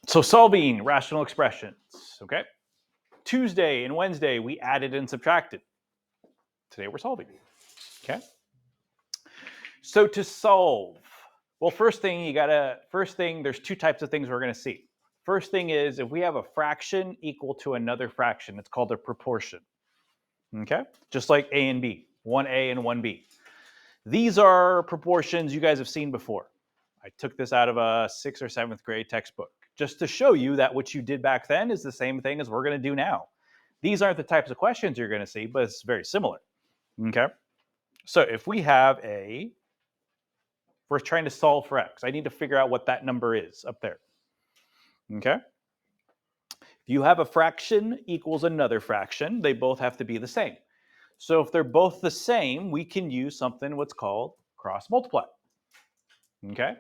So solving rational expressions, okay? Tuesday and Wednesday, we added and subtracted. Today we're solving, okay? So to solve, well, first thing, there's two types of things we're gonna see. First thing is if we have a fraction equal to another fraction, it's called a proportion, okay? Just like A and B, 1A and 1B. These are proportions you guys have seen before. I took this out of a 6th or 7th grade textbook just to show you that what you did back then is the same thing as we're going to do now. These aren't the types of questions you're going to see, but it's very similar. Okay. So if we have we're trying to solve for x. I need to figure out what that number is up there. Okay. If you have a fraction equals another fraction, they both have to be the same. So if they're both the same, we can use something what's called cross multiply. Okay.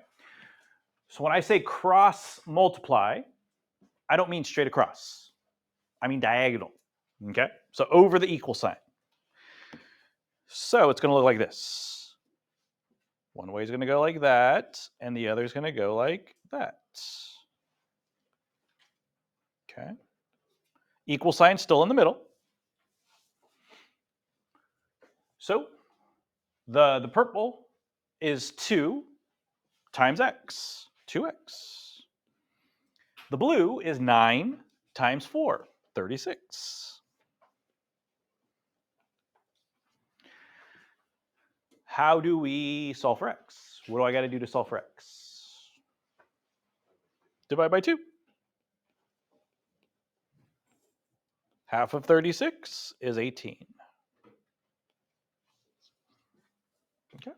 So when I say cross multiply, I don't mean straight across. I mean diagonal. Okay? So over the equal sign. So it's going to look like this. One way is going to go like that, and the other is going to go like that. Okay? Equal sign still in the middle. So the purple is 2 times x, 2x. The blue is 9 times 4, 36. How do we solve for x? What do I got to do to solve for x? Divide by 2. Half of 36 is 18. Okay.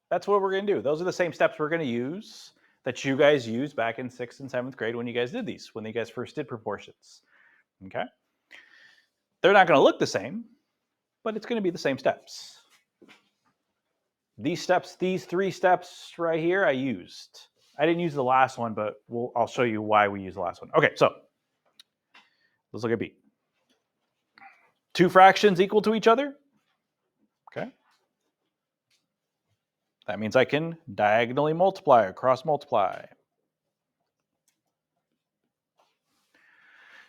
That's what we're going to do. Those are the same steps we're going to use that you guys used back in 6th and 7th grade when you guys did these, when you guys first did proportions. Okay. They're not going to look the same, but it's going to be the same steps. These steps, these 3 steps right here, I used. I didn't use the last one, but I'll show you why we use the last one. Okay, so let's look at B. 2 fractions equal to each other. Okay. That means I can diagonally multiply or cross multiply.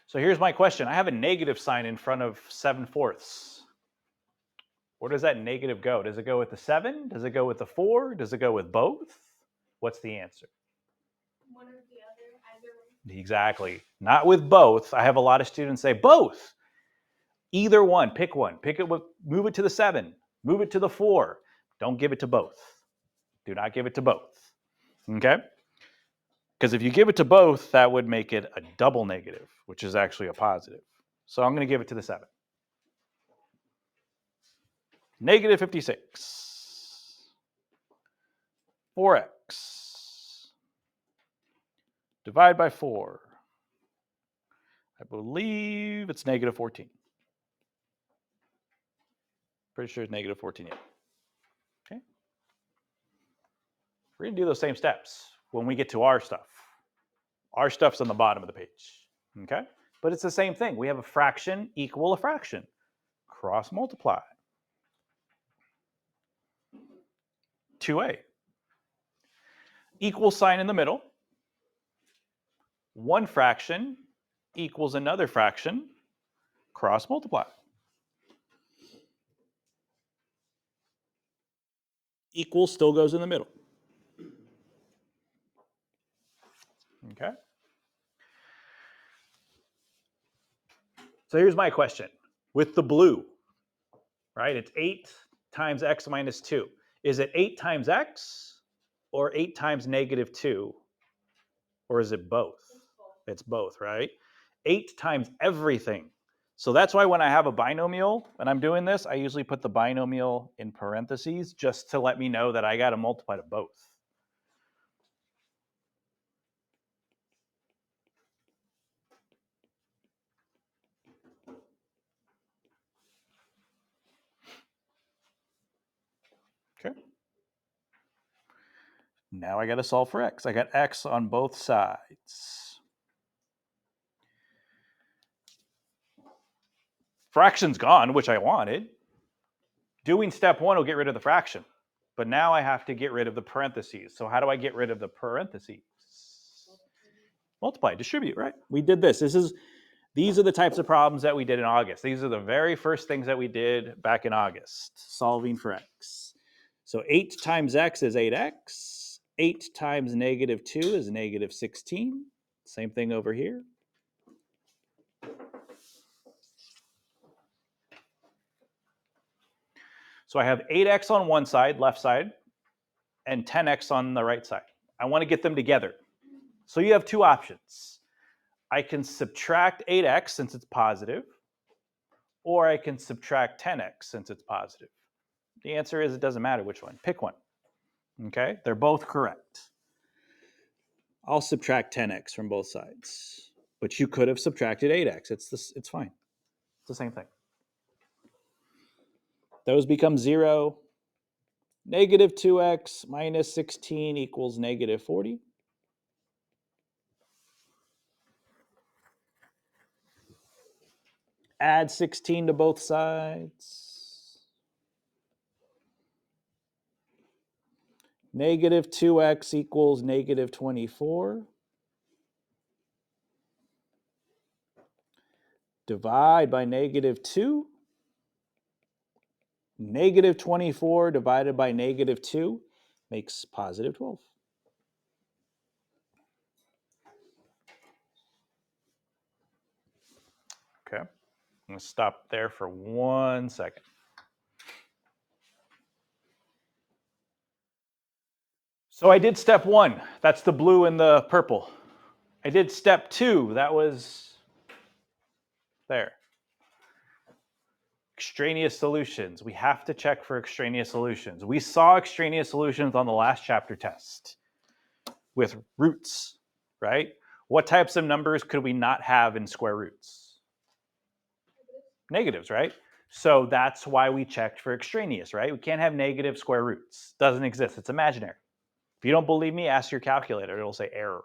So here's my question. I have a negative sign in front of 7/4. Where does that negative go? Does it go with the 7? Does it go with the 4? Does it go with both? What's the answer? One or the other, either. Exactly. Not with both. I have a lot of students say both. Either one. Pick one. Move it to the 7. Move it to the 4. Don't give it to both. Do not give it to both. Okay? Because if you give it to both, that would make it a double negative, which is actually a positive. So I'm going to give it to the 7. Negative 56. 4x. Divide by 4. I believe it's negative 14. Pretty sure it's negative 14, yeah. Okay. We're going to do those same steps when we get to our stuff. Our stuff's on the bottom of the page. Okay? But it's the same thing. We have a fraction equal a fraction. Cross multiply. 2a. Equal sign in the middle. One fraction equals another fraction. Cross multiply. Equal still goes in the middle. Okay? So here's my question. With the blue, right, it's 8 times x minus 2. Is it 8 times x or 8 times negative 2? Or is it both? It's both, right? 8 times everything. So that's why when I have a binomial and I'm doing this, I usually put the binomial in parentheses just to let me know that I got to multiply to both. Okay. Now I got to solve for x. I got x on both sides. Fraction's gone, which I wanted. Doing step 1 will get rid of the fraction. But now I have to get rid of the parentheses. So how do I get rid of the parentheses? Multiply, distribute, right? We did this. These are the types of problems that we did in August. These are the very first things that we did back in August, solving for x. So 8 times x is 8x. 8 times negative 2 is negative 16. Same thing over here. So I have 8x on one side, left side, and 10x on the right side. I want to get them together. So you have two options. I can subtract 8x since it's positive, or I can subtract 10x since it's positive. The answer is it doesn't matter which one. Pick one. Okay? They're both correct. I'll subtract 10x from both sides. But you could have subtracted 8x. It's fine. It's the same thing. Those become 0. Negative 2x minus 16 equals negative 40. Add 16 to both sides. Negative 2x equals negative 24. Divide by negative 2. Negative 24 divided by negative 2 makes positive 12. Okay, I'm going to stop there for 1 second. So I did step 1. That's the blue and the purple. I did step 2. That was there. Extraneous solutions. We have to check for extraneous solutions. We saw extraneous solutions on the last chapter test with roots, right? What types of numbers could we not have in square roots? Negatives, right? So that's why we checked for extraneous, right? We can't have negative square roots. Doesn't exist. It's imaginary. If you don't believe me, ask your calculator. It'll say error.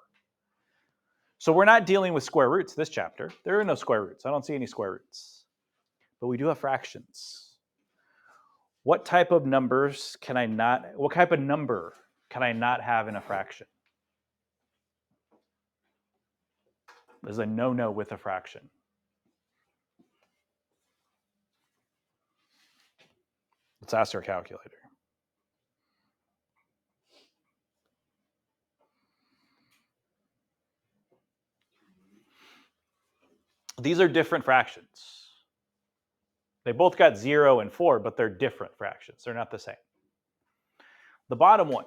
So we're not dealing with square roots this chapter. There are no square roots. I don't see any square roots. But we do have fractions. What type of numbers can I not, what type of number can I not have in a fraction? There's a no-no with a fraction. Let's ask our calculator. These are different fractions. They both got 0 and 4, but they're different fractions. They're not the same. The bottom one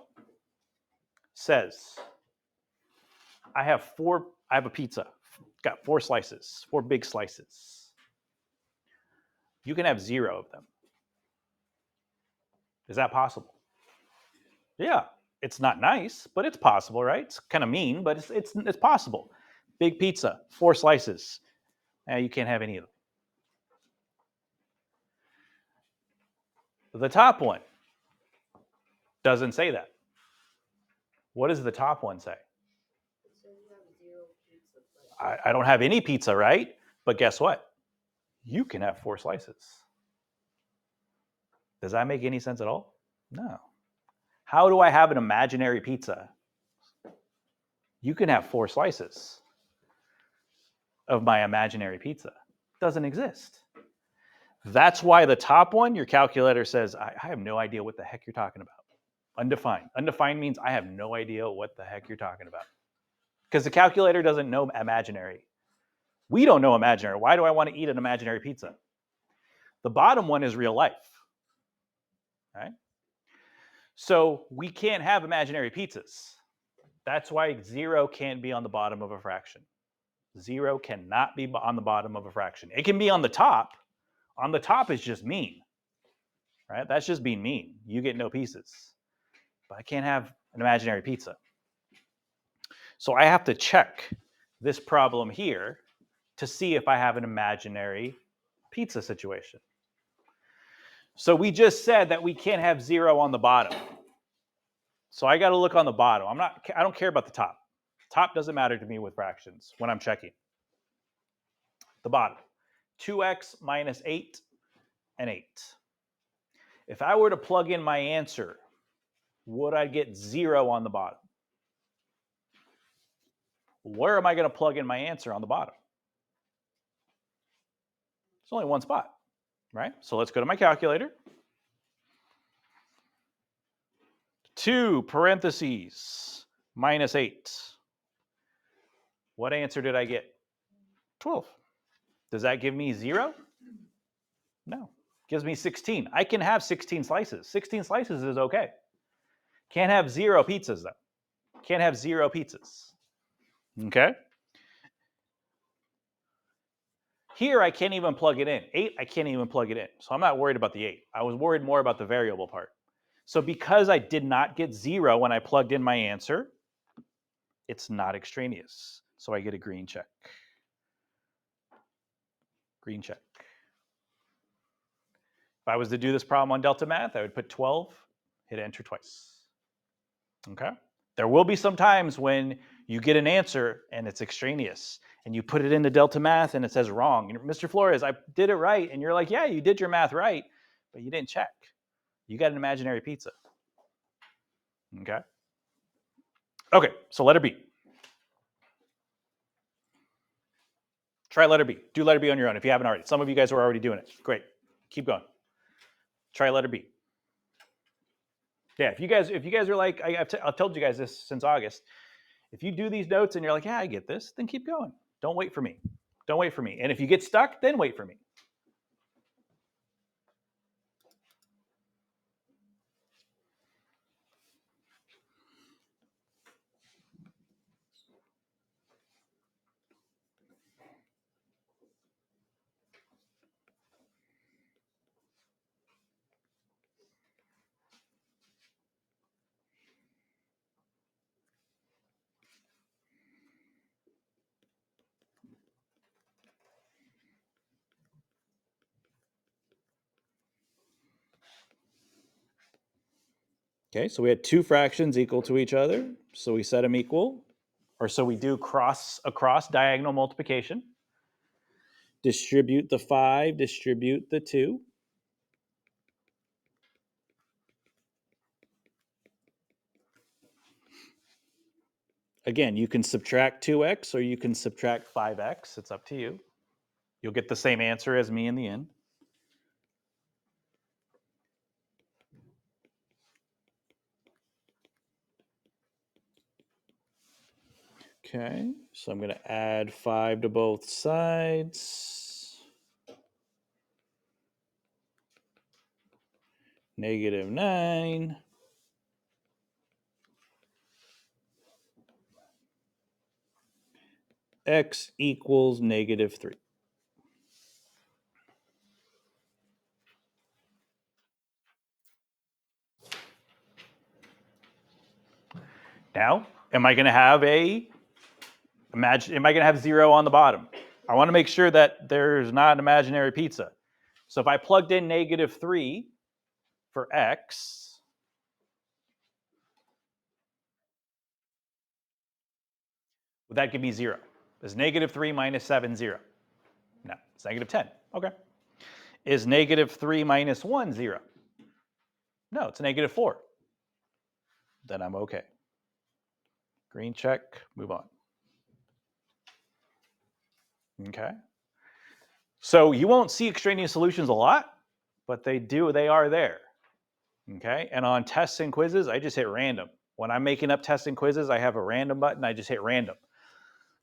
says, I have a pizza. Got 4 slices, 4 big slices. You can have 0 of them. Is that possible? Yeah, it's not nice, but it's possible, right? It's kind of mean, but it's possible. Big pizza, 4 slices. You can't have any of them. The top one doesn't say that. What does the top one say? I don't have any pizza, right? But guess what? You can have 4 slices. Does that make any sense at all? No. How do I have an imaginary pizza? You can have 4 slices of my imaginary pizza. Doesn't exist. That's why the top one, your calculator says, I have no idea what the heck you're talking about. Undefined. Undefined means I have no idea what the heck you're talking about. Because the calculator doesn't know imaginary. We don't know imaginary. Why do I want to eat an imaginary pizza? The bottom one is real life. Right? So we can't have imaginary pizzas. That's why 0 can't be on the bottom of a fraction. 0 cannot be on the bottom of a fraction. It can be on the top. On the top is just mean. Right? That's just being mean. You get no pieces. But I can't have an imaginary pizza. So I have to check this problem here to see if I have an imaginary pizza situation. So we just said that we can't have 0 on the bottom. So I got to look on the bottom. I don't care about the top. Top doesn't matter to me with fractions when I'm checking. The bottom, 2x minus 8 and 8. If I were to plug in my answer, would I get 0 on the bottom? where am I going to plug in my answer on the bottom? There's only one spot, right? So let's go to my calculator. 2 parentheses minus 8. What answer did I get? 12. Does that give me 0? No. Gives me 16. I can have 16 slices. 16 slices is okay. Can't have 0 pizzas, though. Can't have 0 pizzas. Okay? Here, I can't even plug it in. 8, I can't even plug it in. So I'm not worried about the 8. I was worried more about the variable part. So because I did not get 0 when I plugged in my answer, it's not extraneous. So I get a green check. Green check. If I was to do this problem on Delta Math, I would put 12, hit enter twice. Okay? There will be some times when you get an answer and it's extraneous and you put it into Delta Math and it says wrong. And Mr. Flores, I did it right. And you're like, yeah, you did your math right, but you didn't check. You got an imaginary pizza. Okay? Okay, so letter B. Try letter B. Do letter B on your own if you haven't already. Some of you guys are already doing it. Great. Keep going. Try letter B. Yeah, if you guys are like, I've told you guys this since August. If you do these notes and you're like, yeah, I get this, then keep going. Don't wait for me. Don't wait for me. And if you get stuck, then wait for me. Okay, so we had 2 fractions equal to each other. So we set them equal. Or so we do across diagonal multiplication. Distribute the 5, distribute the 2. Again, you can subtract 2x or you can subtract 5x. It's up to you. You'll get the same answer as me in the end. Okay, so I'm going to add 5 to both sides. -9. X equals -3. Now, am I going to have am I going to have 0 on the bottom? I want to make sure that there's not an imaginary pizza. So if I plugged in -3 for x, would that give me 0? Is -3 minus 7 0? No, it's -10. Okay. Is -3 minus 1 0? No, it's -4. Then I'm okay. Green check, move on. Okay. So you won't see extraneous solutions a lot, but they are there. Okay. And on tests and quizzes, I just hit random. When I'm making up tests and quizzes, I have a random button. I just hit random.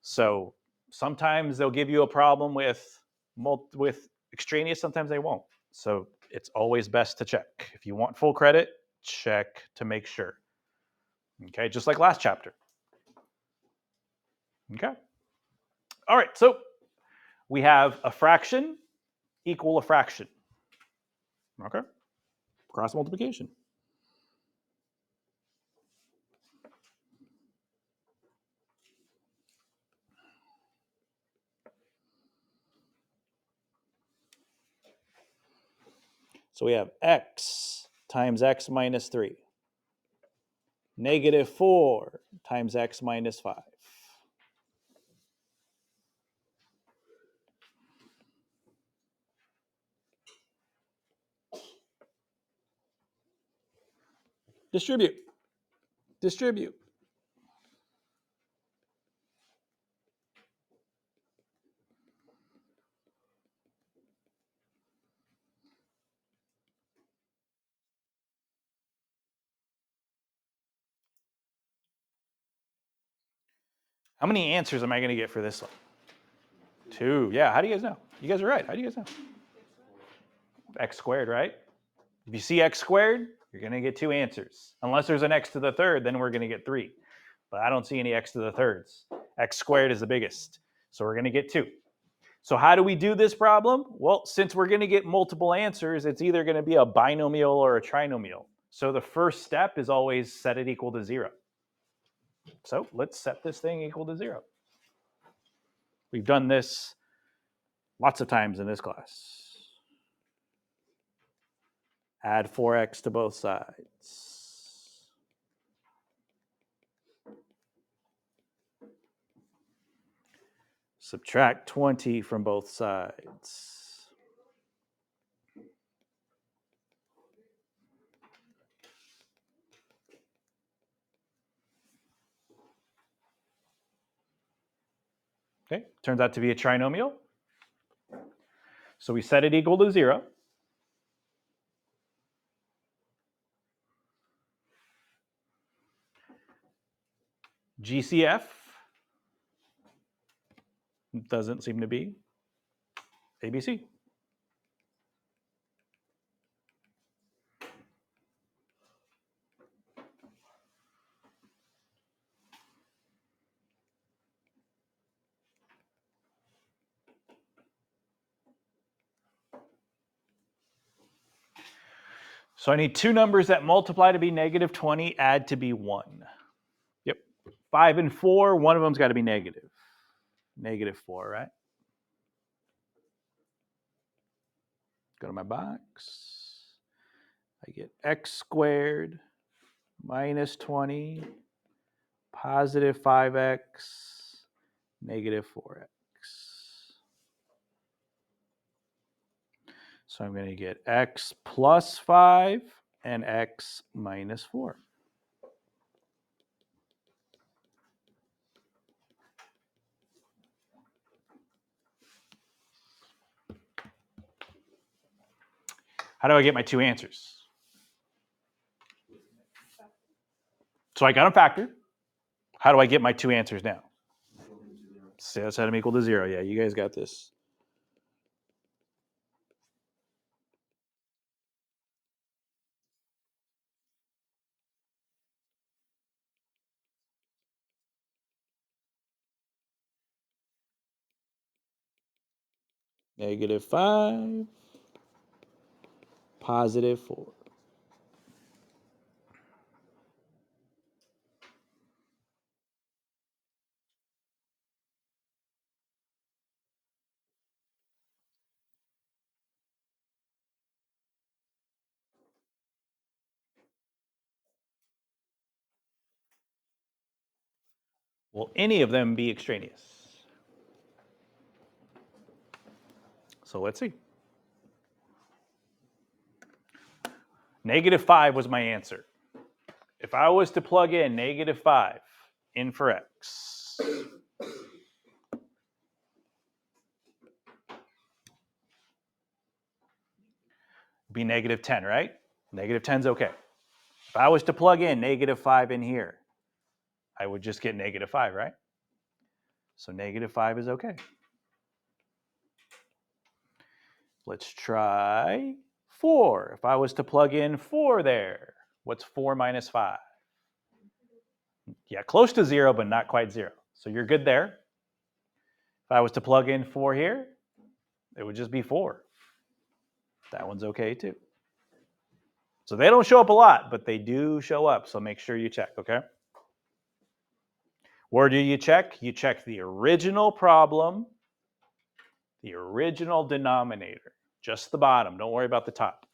So sometimes they'll give you a problem with extraneous, sometimes they won't. So it's always best to check. If you want full credit, check to make sure. Okay, just like last chapter. Okay. All right, so we have a fraction equal a fraction. Okay. Cross multiplication. So we have x times x minus 3. -4 times x minus 5. Distribute. Distribute. How many answers am I going to get for this one? 2. Yeah, how do you guys know? You guys are right. How do you guys know? X squared, right? If you see x squared, you're going to get 2 answers. Unless there's an x to the third, then we're going to get 3. But I don't see any x to the thirds. X squared is the biggest. So we're going to get 2. So how do we do this problem? Well, since we're going to get multiple answers, it's either going to be a binomial or a trinomial. So the first step is always set it equal to 0. So let's set this thing equal to 0. We've done this lots of times in this class. Add 4x to both sides. Subtract 20 from both sides. Okay, turns out to be a trinomial. So we set it equal to 0. GCF doesn't seem to be ABC. So I need 2 numbers that multiply to be negative 20, add to be 1. Yep. 5 and 4, one of them's got to be negative. Negative 4, right? Go to my box. I get x squared minus 20 positive 5x negative 4x. So I'm going to get x plus 5 and x minus 4. How do I get my 2 answers? So I got them factored. How do I get my 2 answers now? Set them equal to 0. Yeah, you guys got this. Negative 5, positive 4. Will any of them be extraneous? So let's see. Negative 5 was my answer. If I was to plug in negative 5 in for x, be negative 10, right? Negative 10 is okay. If I was to plug in negative 5 in here, I would just get negative 5, right? So negative 5 is okay. Let's try 4. If I was to plug in 4 there, what's 4 minus 5? Yeah, close to 0, but not quite 0. So you're good there. If I was to plug in 4 here, it would just be 4. That one's okay too. So they don't show up a lot, but they do show up. So make sure you check, okay? Where do you check? You check the original problem, the original denominator, just the bottom. Don't worry about the top.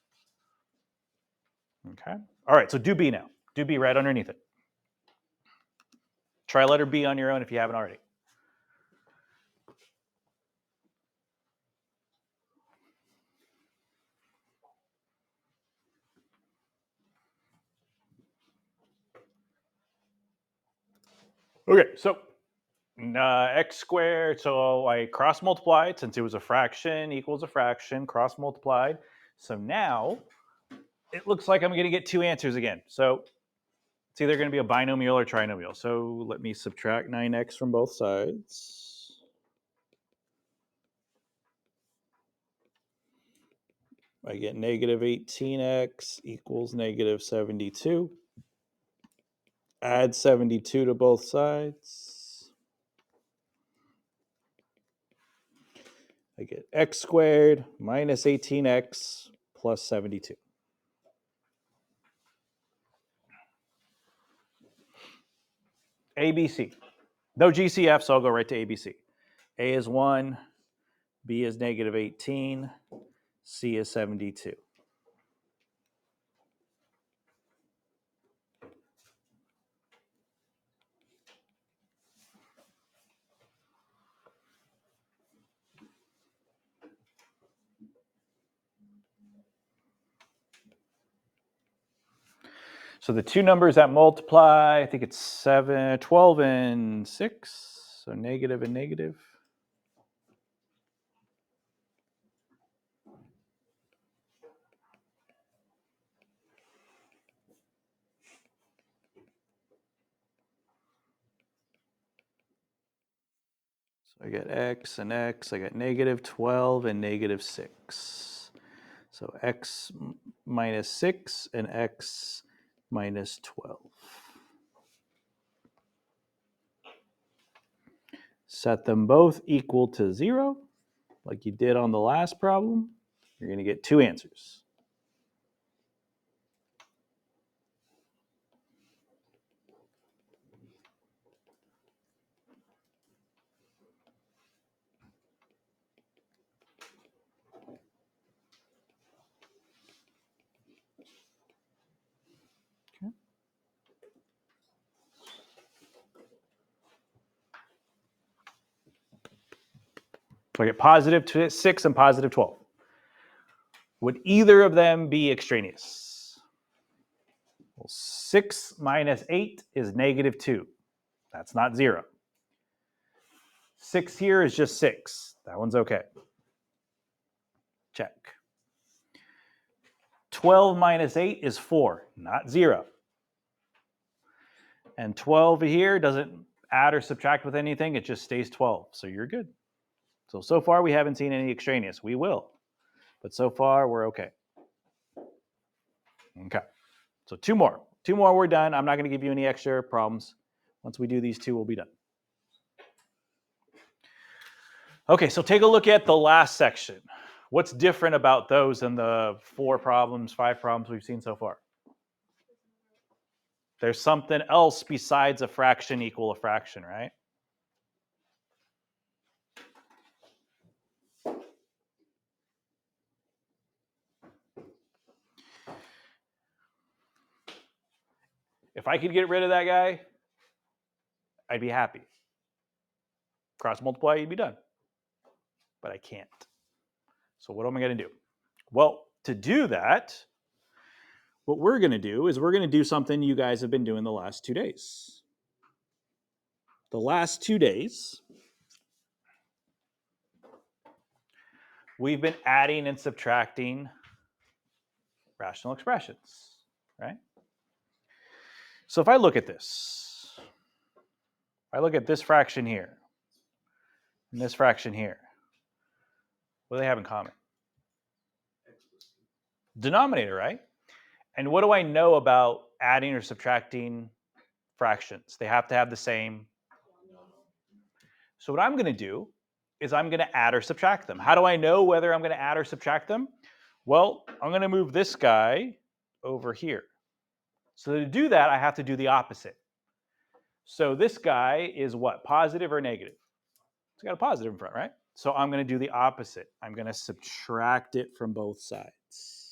Okay? All right, so do B now. Do B right underneath it. Try letter B on your own if you haven't already. Okay, so x squared, so I cross multiplied since it was a fraction equals a fraction, cross multiplied. So now it looks like I'm going to get 2 answers again. So It's either going to be a binomial or trinomial. So let me subtract 9x from both sides. I get negative 18x equals negative 72. Add 72 to both sides. I get x squared minus 18x plus 72. ABC. No GCF, so I'll go right to ABC. A is 1, B is negative 18, C is 72. So the two numbers that multiply, I think it's 12 and 6, so negative and negative. So I get x and x, I got negative 12 and negative 6. So x minus 6 and x minus 12. Set them both equal to 0, like you did on the last problem. You're going to get two answers. Okay. So I get positive 6 and positive 12. Would either of them be extraneous? Well, 6 minus 8 is negative 2. That's not 0. 6 here is just 6. That one's okay. Check. 12 minus 8 is 4, not 0. And 12 here doesn't add or subtract with anything. It just stays 12. So you're good. So far we haven't seen any extraneous. We will. But so far we're okay. Okay. So two more. Two more, we're done. I'm not going to give you any extra problems. Once we do these two, we'll be done. Okay, so take a look at the last section. What's different about those than the 4 problems, 5 problems we've seen so far? There's something else besides a fraction equal a fraction, right? If I could get rid of that guy, I'd be happy. Cross multiply, you'd be done. But I can't. So what am I going to do? Well, to do that, what we're going to do is we're going to do something you guys have been doing the last 2 days. The last 2 days, we've been adding and subtracting rational expressions, right? So if I look at this, I look at this fraction here and this fraction here, what do they have in common? Denominator, right? And what do I know about adding or subtracting fractions? They have to have the same. So what I'm going to do is I'm going to add or subtract them. How do I know whether I'm going to add or subtract them? Well, I'm going to move this guy over here. So to do that, I have to do the opposite. So this guy is what? Positive or negative? It's got a positive in front, right? So I'm going to do the opposite. I'm going to subtract it from both sides.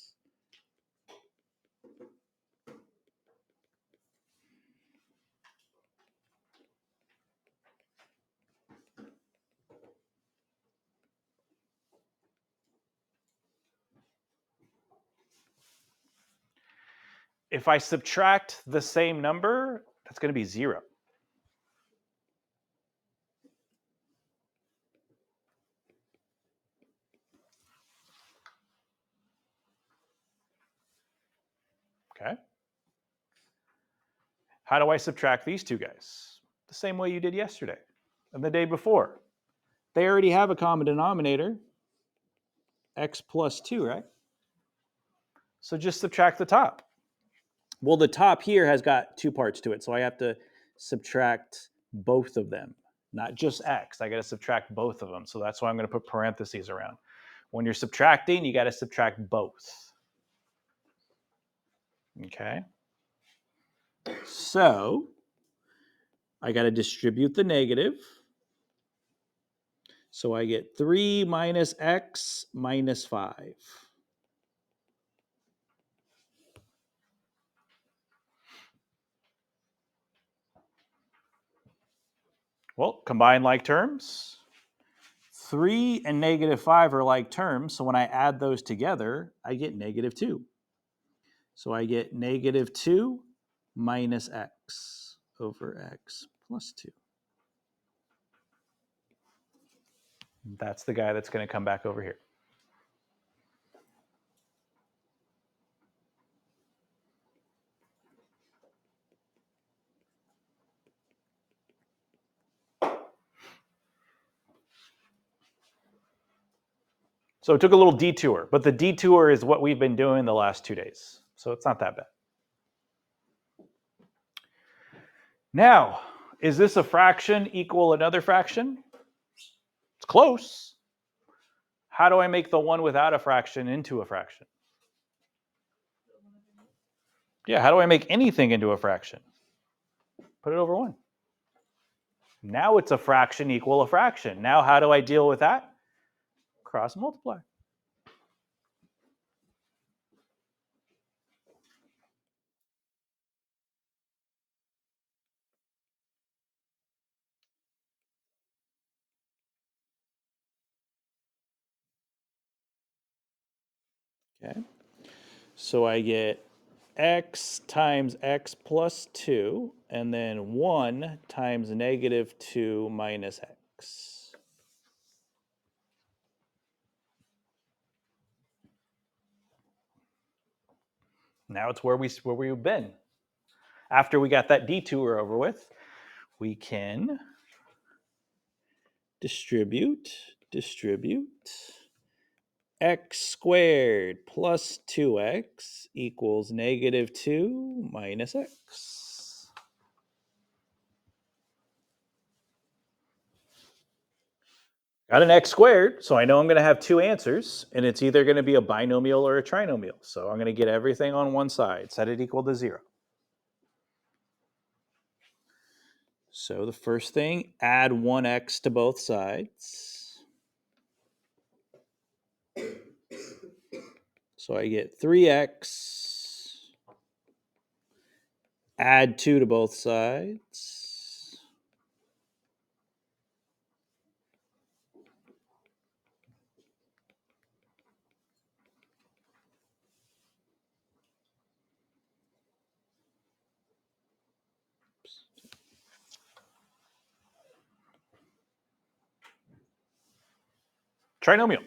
If I subtract the same number, that's going to be 0. Okay. How do I subtract these two guys? The same way you did yesterday and the day before. They already have a common denominator, x plus 2, right? So just subtract the top. Well, the top here has got two parts to it, so I have to subtract both of them, not just x. I got to subtract both of them, so that's why I'm going to put parentheses around. When you're subtracting, you got to subtract both. Okay? So I got to distribute the negative. So I get 3 minus x minus 5. Well, combine like terms. 3 and negative 5 are like terms, so when I add those together, I get negative 2. So I get negative 2 minus x over x plus 2. That's the guy that's going to come back over here. So it took a little detour, but the detour is what we've been doing the last 2 days. So it's not that bad. Now, is this a fraction equal another fraction? It's close. How do I make the one without a fraction into a fraction? Yeah, how do I make anything into a fraction? Put it over 1. Now it's a fraction equal a fraction. Now how do I deal with that? Cross multiply. Okay. So I get x times x plus 2, and then 1 times negative 2 minus x. Now it's where we've been. After we got that detour over with, we can distribute x squared plus 2x equals negative 2 minus x. Got an x squared, so I know I'm going to have two answers, and it's either going to be a binomial or a trinomial. So I'm going to get everything on one side, set it equal to 0. So the first thing, add 1x to both sides. So I get 3x, add 2 to both sides. Trinomial.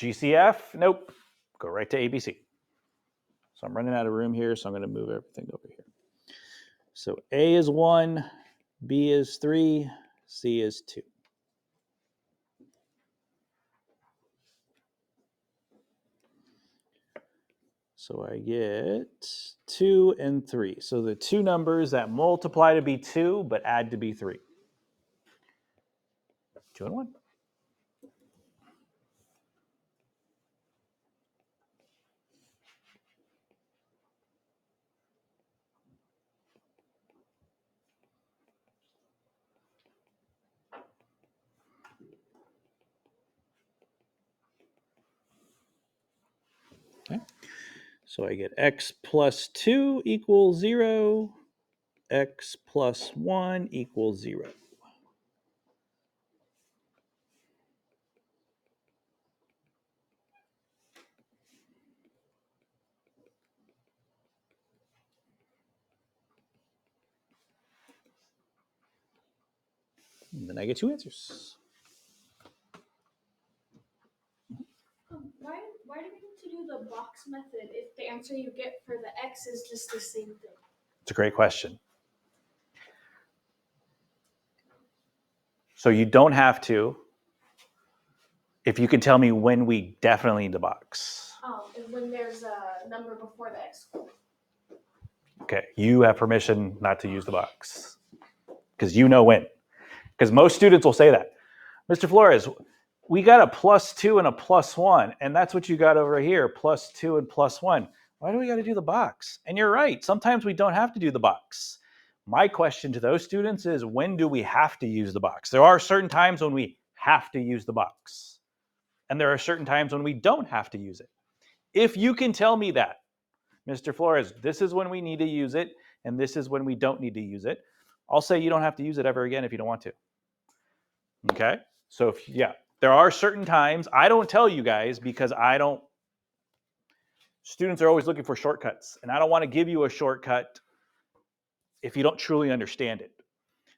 GCF, nope. Go right to ABC. So I'm running out of room here, so I'm going to move everything over here. So A is 1, B is 3, C is 2. So I get 2 and 3. So the two numbers that multiply to be 2 but add to be 3. 2 and 1. Okay. So I get x plus 2 equals 0, x plus 1 equals 0. And then I get two answers. Why do we need to do the box method if the answer you get for the x is just the same thing? It's a great question. So you don't have to if you can tell me when we definitely need the box. And when there's a number before the x squared. Okay, you have permission not to use the box because you know when. Because most students will say that. Mr. Flores, we got a +2 and a +1, and that's what you got over here, +2 and +1. Why do we got to do the box? And you're right, sometimes we don't have to do the box. My question to those students is, when do we have to use the box? There are certain times when we have to use the box, and there are certain times when we don't have to use it. If you can tell me that, Mr. Flores, this is when we need to use it, and this is when we don't need to use it, I'll say you don't have to use it ever again if you don't want to. Okay? So, there are certain times, I don't tell you guys because students are always looking for shortcuts, and I don't want to give you a shortcut if you don't truly understand it.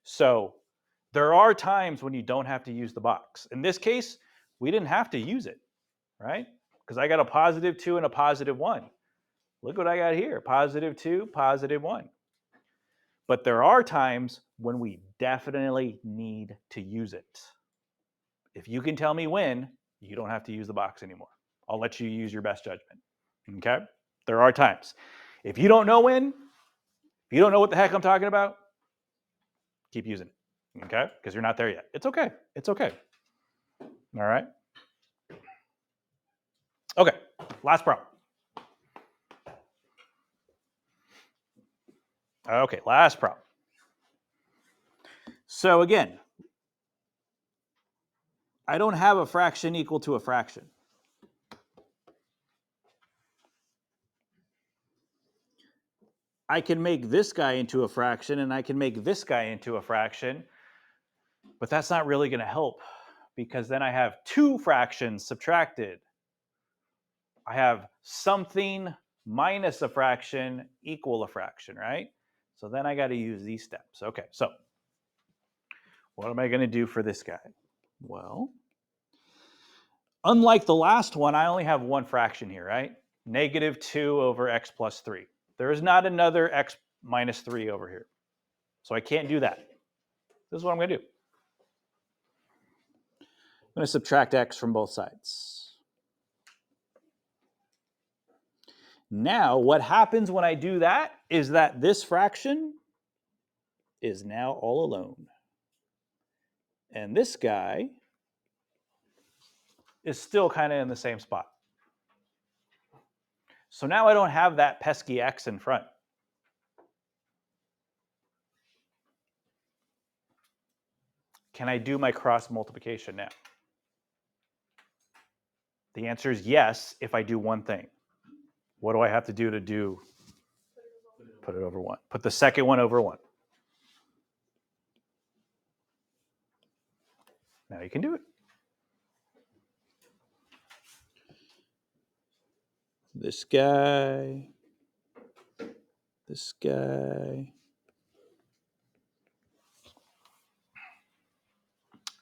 So, there are times when you don't have to use the box. In this case, we didn't have to use it, right? Because I got a +2 and a +1. Look what I got here, +2, +1. But there are times when we definitely need to use it. If you can tell me when, you don't have to use the box anymore. I'll let you use your best judgment, okay? There are times. If you don't know when, if you don't know what the heck I'm talking about, keep using it, okay? Because you're not there yet. It's okay. It's okay. All right? Okay, last problem. Okay, last problem. So again, I don't have a fraction equal to a fraction. I can make this guy into a fraction and I can make this guy into a fraction, but that's not really going to help because then I have two fractions subtracted. I have something minus a fraction equal a fraction, right? So then I got to use these steps. Okay, so what am I going to do for this guy? Well, unlike the last one, I only have one fraction here, right? -2 over x plus 3. There is not another x minus 3 over here. So I can't do that. This is what I'm going to do. I'm going to subtract x from both sides. Now, what happens when I do that is that this fraction is now all alone. And this guy is still kind of in the same spot. So now I don't have that pesky x in front. Can I do my cross multiplication now? The answer is yes if I do one thing. What do I have to do? Put it over 1. Put the second one over 1. Now you can do it. This guy, this guy.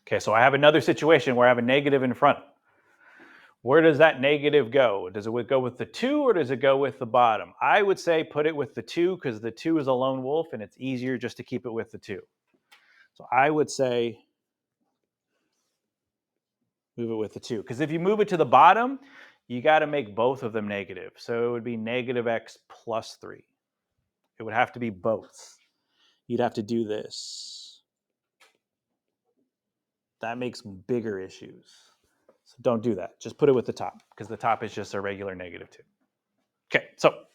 Okay, so I have another situation where I have a negative in front. Where does that negative go? Does it go with the 2 or does it go with the bottom? I would say put it with the 2 because the 2 is a lone wolf and it's easier just to keep it with the 2. So I would say move it with the 2 because if you move it to the bottom, you got to make both of them negative. So it would be -x plus 3. It would have to be both. You'd have to do this. That makes bigger issues. So don't do that. Just put it with the top because the top is just a regular -2. Okay, so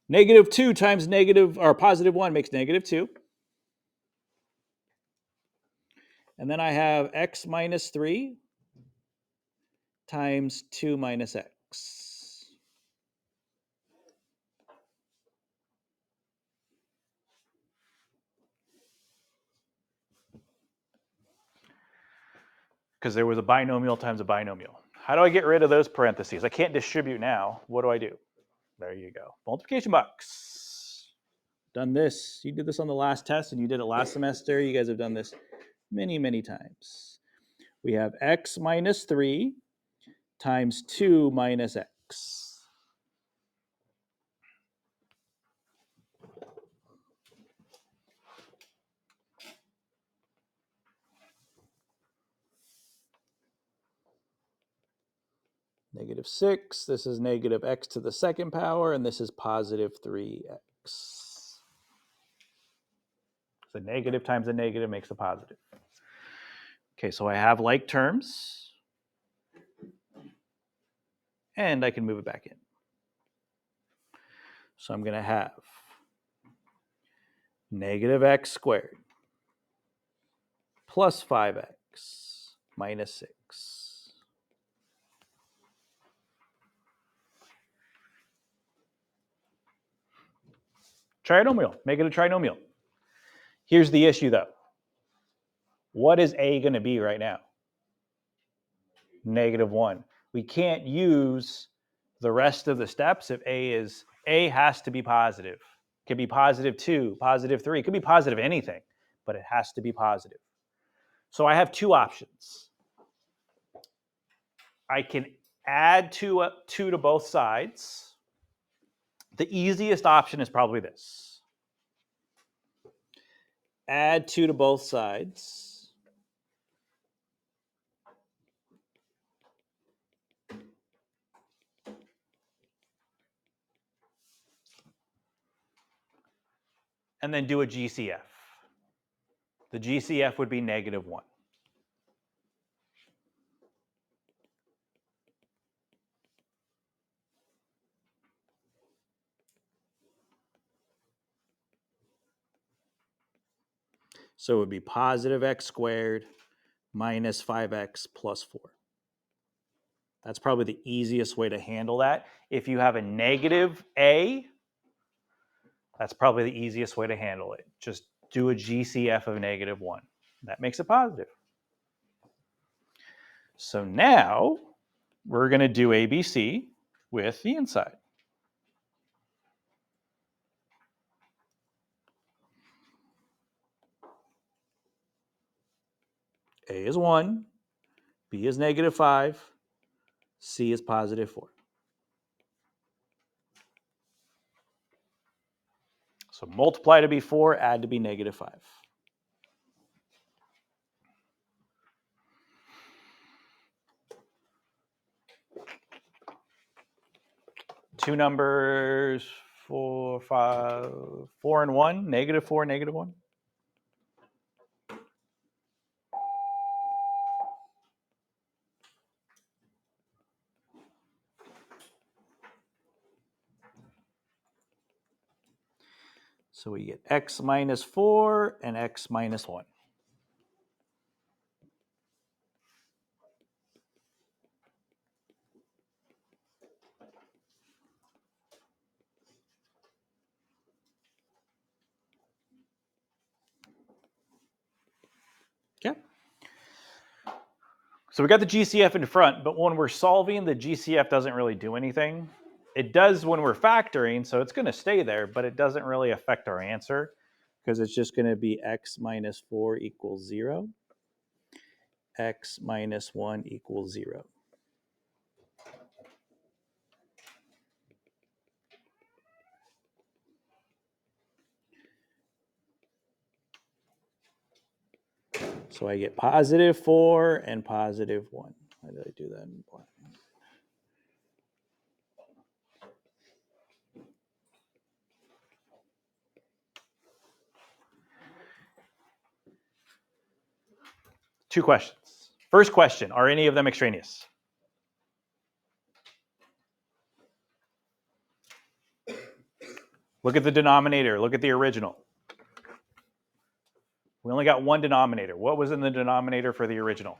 -2 times +1 makes -2. And then I have x minus 3 times 2 minus x. Because there was a binomial times a binomial. How do I get rid of those parentheses? I can't distribute now. What do? There you go. Multiplication box. Done this. You did this on the last test and you did it last semester. You guys have done this many, many times. We have x minus 3 times 2 minus x. Negative 6, this is negative x to the second power, and this is positive 3x. So negative times a negative makes a positive. Okay, so I have like terms, and I can move it back in. So I'm going to have negative x squared plus 5x minus 6. Trinomial, make it a trinomial. Here's the issue though. What is a going to be right now? Negative 1. We can't use the rest of the steps if a has to be positive. It could be positive 2, positive 3. It could be positive anything, but it has to be positive. So I have two options. I can add 2 to both sides. The easiest option is probably this. Add 2 to both sides. And then do a GCF. The GCF would be negative 1. So it would be positive x squared minus 5x plus 4. That's probably the easiest way to handle that. If you have a negative a, that's probably the easiest way to handle it. Just do a GCF of negative 1. That makes it positive. So now we're going to do ABC with the inside. A is 1, B is negative 5, C is positive 4. So multiply to be 4, add to be negative 5. Two numbers, 4, 5, 4 and 1, negative 4, negative 1. So we get x minus 4 and x minus 1. Okay. So we got the GCF in front, but when we're solving, the GCF doesn't really do anything. It does when we're factoring, so it's going to stay there, but it doesn't really affect our answer because it's just going to be x minus 4 equals 0, x minus 1 equals 0. So I get positive 4 and positive 1. Why did I do that in black? Two questions. First question, are any of them extraneous? Look at the denominator. Look at the original. We only got one denominator. What was in the denominator for the original?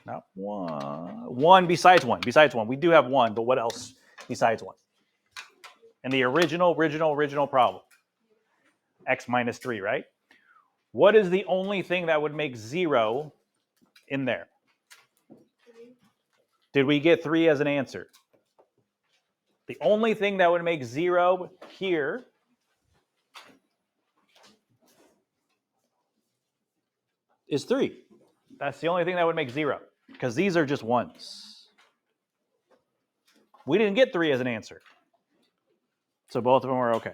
Not one. One besides one. Besides one. We do have one, but what else besides one? And the original problem. X minus 3, right? What is the only thing that would make 0 in there? Did we get 3 as an answer? The only thing that would make 0 here is 3. That's the only thing that would make 0, because these are just ones. We didn't get 3 as an answer. So both of them are okay.